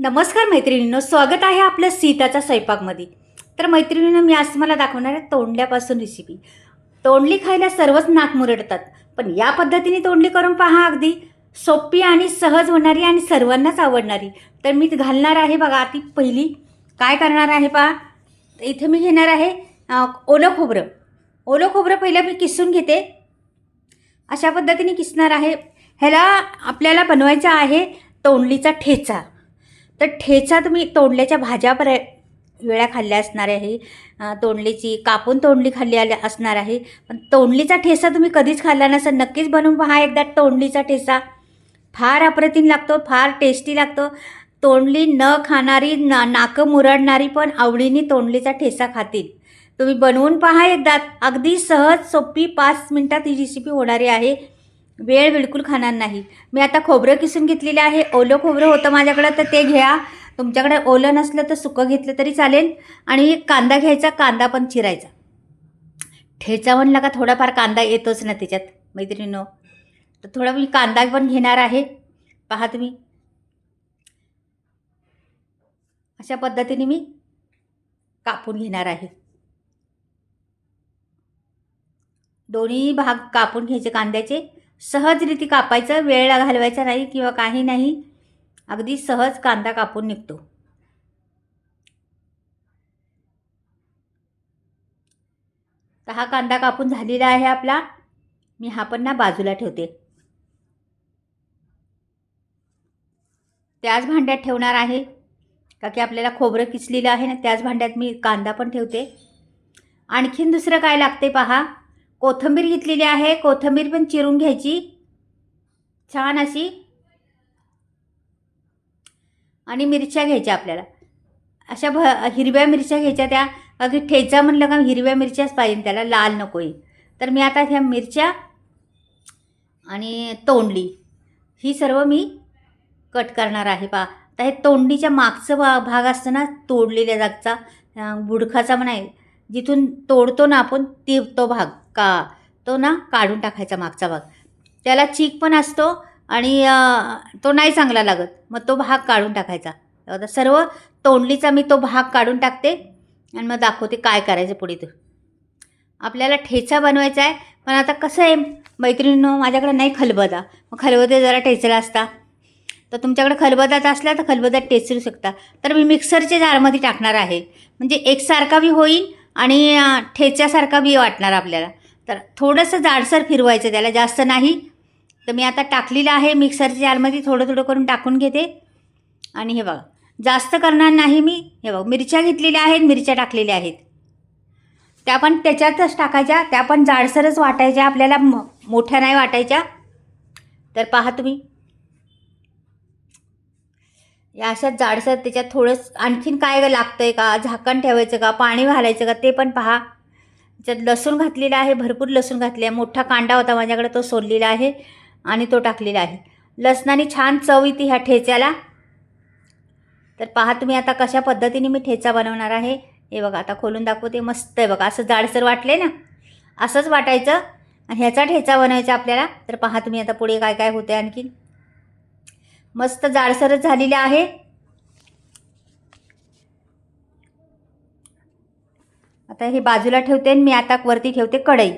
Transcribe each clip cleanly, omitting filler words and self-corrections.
नमस्कार मैत्रिणींनो, स्वागत आहे आपल्या सीताच्या स्वयंपाकमध्ये. तर मैत्रिणींनो, मी आज तुम्हाला दाखवणार आहे तोंडल्यापासून रेसिपी. तोंडली खायला सर्वच नाक मुरडतात, पण या पद्धतीने तोंडली करून पहा. अगदी सोपी आणि सहज होणारी आणि सर्वांनाच आवडणारी. तर मी घालणार आहे बघा. आधी पहिली काय करणार आहे पहा. इथे मी घेणार आहे ओलं खोबरं. ओलं खोबरं पहिलं मी किसून घेते. अशा पद्धतीने किसणार आहे. ह्याला आपल्याला बनवायचा आहे तोंडलीचा ठेचा. तर ठेचा तुम्ही तोंडल्याच्या भाज्या वेळा खाल्ल्या असणार आहे. तोंडलीची कापून तोंडली खाल्ली असणार आहे. पण तोंडलीचा ठेचा तुम्ही कधीच खाल्ला नसेल, नक्कीच बनवून पहा एकदा तोंडलीचा ठेचा. फार अप्रतिम लागतो, फार टेस्टी लागतो. तोंडली न खाणारी नाकं मुरडणारी पण आवडीने तोंडलीचा ठेचा खातील. तुम्ही बनवून पहा एकदा. अगदी सहज सोपी 5 मिनिटात ही रेसिपी होणारी आहे. वेळ बिलकुल खाणार नाही. मी आता खोबरं किसून घेतलेलं आहे. ओलं खोबरं होतं माझ्याकडं तर ते घ्या. तुमच्याकडे ओलं नसलं तर सुकं घेतलं तरी चालेल. आणि कांदा घ्यायचा, कांदा पण चिरायचा. ठेचा म्हणला का थोडाफार कांदा येतोच ना त्याच्यात मैत्रिणींनो. तर थोडा मी कांदा पण घेणार आहे. पहा तुम्ही अशा पद्धतीने मी कापून घेणार आहे. दोन्ही भाग कापून घ्यायचे कांद्याचे. सहजरीती कापायचं, वेळ घालवायचा नाही किंवा काही नाही. अगदी सहज कांदा कापून निघतो. तर हा कांदा कापून झालेला आहे आपला. मी हा पण ना बाजूला ठेवते. त्याच भांड्यात ठेवणार आहे का की आपल्याला खोबरं किसलेलं आहे ना, त्याच भांड्यात मी कांदा पण ठेवते. आणखीन दुसरं काय लागते पहा. कोथिंबीर घेतलेली आहे. कोथिंबीर पण चिरून घ्यायची छान अशी. आणि मिरच्या घ्यायच्या आपल्याला. अशा हिरव्या मिरच्या घ्यायच्या. त्या अगदी ठेचा म्हणलं का हिरव्या मिरच्याच पाहिजे त्याला, लाल नको आहे. तर मी आता ह्या मिरच्या आणि तोंडली ही सर्व मी कट करणार आहे पहा. आता हे तोंडलीच्या मागचं भाग असतं ना, तोडलेल्या जागचा बुडखाचा म्हणा, जिथून तोडतो ना आपण तो भाग तो ना काढून टाकायचा मागचा भाग. त्याला चीक पण असतो आणि तो नाही चांगला लागत. मग तो भाग काढून टाकायचा. आता सर्व तोंडलीचा मी तो भाग काढून टाकते आणि मग दाखवते काय करायचं पुढे. तर आपल्याला ठेचा बनवायचा आहे. पण आता कसं आहे मैत्रिणींनो, माझ्याकडे नाही खलबत्ता. मग खलबत्ता जरा टेचला असता. तर तुमच्याकडे खलबत्ता असला तर खलबत्त्यात टेचू शकता. तर मी मिक्सरच्या जारमध्ये टाकणार आहे. म्हणजे एकसारखा बी होईल आणि ठेच्यासारखा बी वाटणार आपल्याला. तर थोडंसं जाडसर फिरवायचं त्याला, जास्त नाही. तर मी आता टाकलेलं आहे मिक्सरच्या जारमध्ये. थोडं थोडं करून टाकून घेते. आणि हे बघा, जास्त करणार नाही मी. हे बघा, मिरच्या घेतलेल्या आहेत, मिरच्या टाकलेल्या आहेत. त्या पण त्याच्यातच टाकायच्या. त्या पण जाडसरच वाटायच्या आपल्याला, मोठ्या नाही वाटायच्या. तर पहा तुम्ही या अशाच जाडसर. त्याच्यात थोडंसं आणखीन काय लागतं आहे का, झाकण ठेवायचं का, पाणी घालायचं का, ते पण पहा. त्याच्यात लसूण घातलेला आहे, भरपूर लसूण घातले आहे. मोठा कांदा होता माझ्याकडे, तो सोललेला आहे आणि तो टाकलेला आहे. लसणाने छान चव येते ह्या ठेच्याला. तर पहा तुम्ही आता कशा पद्धतीने मी ठेचा बनवणार आहे. हे बघा, आता खोलून दाखवते. मस्त आहे बघा, असं जाडसर वाटले ना, असंच वाटायचं. आणि ह्याचा ठेचा बनवायचा आपल्याला. तर पहा तुम्ही आता पुढे काय काय होते. आणखी मस्त जाडसरच झालेले आहे. आता हे बाजूला ठेवते आणि मी आता वरती ठेवते कढई.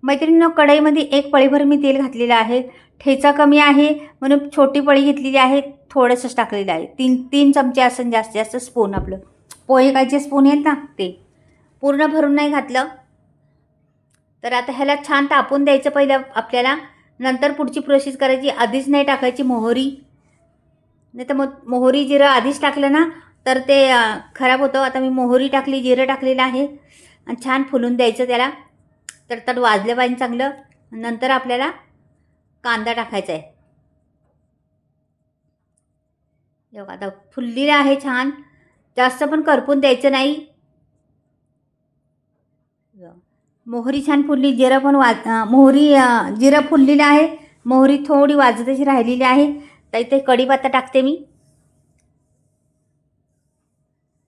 मैत्रिणींनो, कढईमध्ये 1 पळीभर मी तेल घातलेलं आहे. ठेचा कमी आहे म्हणून छोटी पळी घेतलेली आहे. थोडंसंच टाकलेलं आहे. 3 चमचे असं, जास्तीत जास्त स्पून, आपलं पोहे खायचे स्पून आहेत ना ते. पूर्ण भरून नाही घातलं. तर आता ह्याला छान तापून द्यायचं पहिलं आपल्याला. नंतर पुढची प्रोसेस करायची. आधीच नाही टाकायची मोहरी, नाही तर मग मोहरी जिरं आधीच टाकलं ना तर ते खराब होतं. आता मी मोहरी टाकली, जिरं टाकलेलं आहे आणि छान फुलून द्यायचं त्याला. तर वाजलं पाहिजे चांगलं. नंतर आपल्याला कांदा टाकायचा आहे. बघा, आता फुललेलं आहे छान. जास्त पण करपून द्यायचं नाही. मोहरी छान फुलली, जिरं पण जिरं फुललेलं आहे. मोहरी थोडी वाजतशी राहिलेली आहे. तर इथे कढीपत्ता टाकते मी.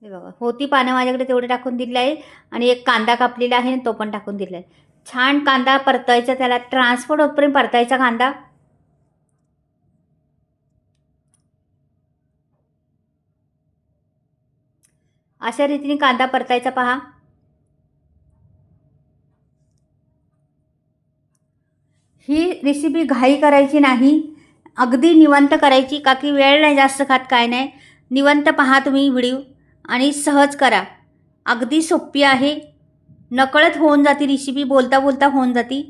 हे बघा, होती पानं माझ्याकडे, तेवढे टाकून दिलं आहे. आणि एक कांदा कापलेला आहे, तो पण टाकून दिला आहे. छान कांदा परतायचा, त्याला ट्रान्सफर होतपर्यंत परतायचा कांदा. अशा रीतीने कांदा परतायचा पहा. ही रेसिपी घाई करायची नाही, अगदी निवांत करायची, का की वेळ नाही जास्त खात, काय नाही. निवांत पहा तुम्ही व्हिडिओ आणि सहज करा. अगदी सोपी आहे, नकळत होऊन जाती रेसिपी, बोलता बोलता होऊन जाती,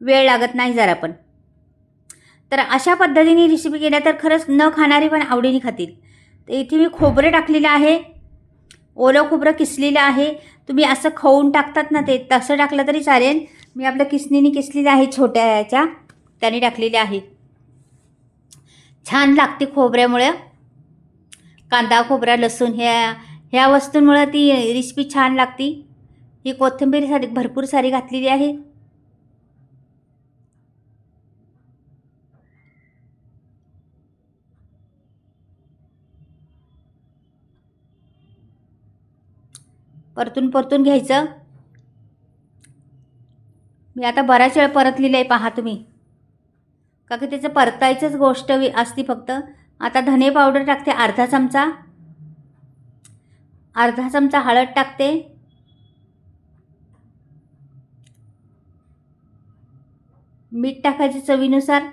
वेळ लागत नाही जरा पण. तर अशा पद्धतीने रेसिपी केल्या तर खरंच न खाणारे पण आवडीने खातील. तर इथे मी खोबरं टाकलेलं आहे, ओलं खोबरं किसलेलं आहे. तुम्ही असं खाऊन टाकतात ना, ते तसं टाकलं तरी चालेल. मी आपल्या किसणीने किसलेलं आहे, छोट्या याच्या त्याने टाकलेले आहे. छान लागते खोबऱ्यामुळं, कांदा खोबरा लसूण ह्या वस्तूंमुळं ती रेसिपी छान लागते. ही कोथिंबीर सारी भरपूर सारी घातलेली आहे. परतून परतून घ्यायचं. मी आता बराच वेळ परतलेलं आहे पहा तुम्ही, का की त्याचं परतायचंच गोष्ट असती फक्त. आता धने पावडर टाकते अर्धा चमचा, अर्धा चमचा हळद टाकते, मीठ टाकायचे चवीनुसार,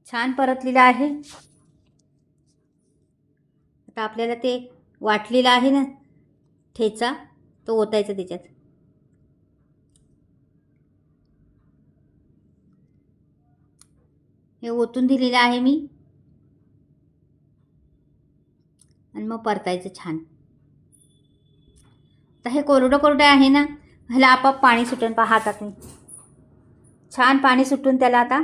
छान परतलेलं आहे. आता आपल्याला ते वाटलेलं आहे ना ठेचा, तो ओतायचा त्याच्यात. हे ओतून दिलेलं आहे मी आणि मग परतायचं छान. तर हे कोरडं कोरडं आहे ना, ह्याला आपोआप पाणी सुटून पहा. आता तुम्ही छान पाणी सुटून त्याला आता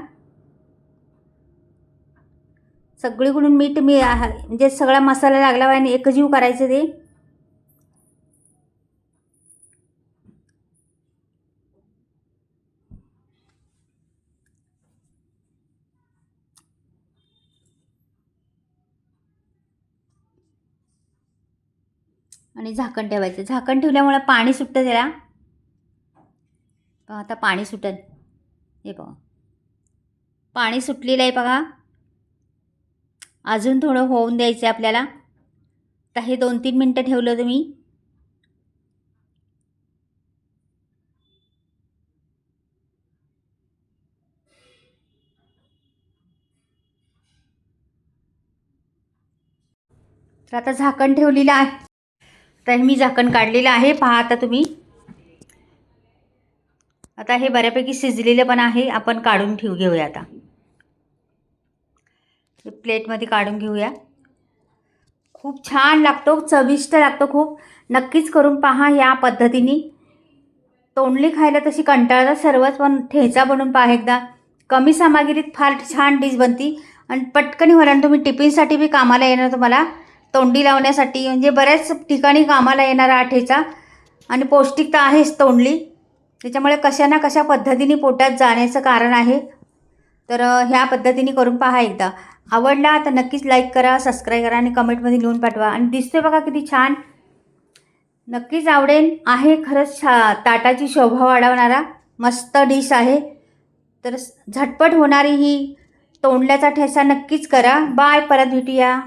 सगळीकडून मीठ म्हणजे सगळा मसाला लागला आणि एकजीव करायचं ते. आणि झाकण ठेवायचं. झाकण ठेवल्यामुळे पाणी सुटतं त्याला. आता पाणी सुटेल, हे बघा पाणी सुटलेलं आहे बघा. अजून थोडं होऊन द्यायचं आहे आपल्याला. तर हे 2-3 मिनटं ठेवलं तुम्ही. तर आता झाकण ठेवलेलं आहे. तर मी झाकण काढलेलं आहे पहा आता तुम्ही. आता हे बऱ्यापैकी शिजलेलं पण आहे, आपण काढून घेऊया. आता प्लेटमध्ये काढून घेऊया. खूप छान लागतो, चविष्ट लागतो खूप. नक्कीच करून पहा ह्या पद्धतीने. तोंडली खायला तशी कंटाळतात सर्वच, पण ठेचा बनवून पहा एकदा. कमी सामग्रीत फार छान डिश बनती आणि पटकन होणार. तुम्ही टिफिनसाठी बी कामाला येणार, तुम्हाला तोंडी लावण्यासाठी, म्हणजे बऱ्याच ठिकाणी कामाला येणारा हा ठेचा. आणि पौष्टिकता आहेच तोंडली, त्याच्यामुळे कशा ना कशा पद्धतीने पोटात जाण्याचं कारण आहे. तर ह्या पद्धतीने करून पहा एकदा. आवडला तर नक्कीच लाईक करा, सबस्क्राईब करा आणि कमेंटमध्ये लिहून पाठवा. आणि दिसतोय बघा किती छान, नक्कीच आवडेल. आहे खरंच ताटाची शोभा वाढवणारा मस्त डिश आहे. तर झटपट होणारी ही तोंडल्याचा ठेचा नक्कीच करा. बाय, परत भेटूया.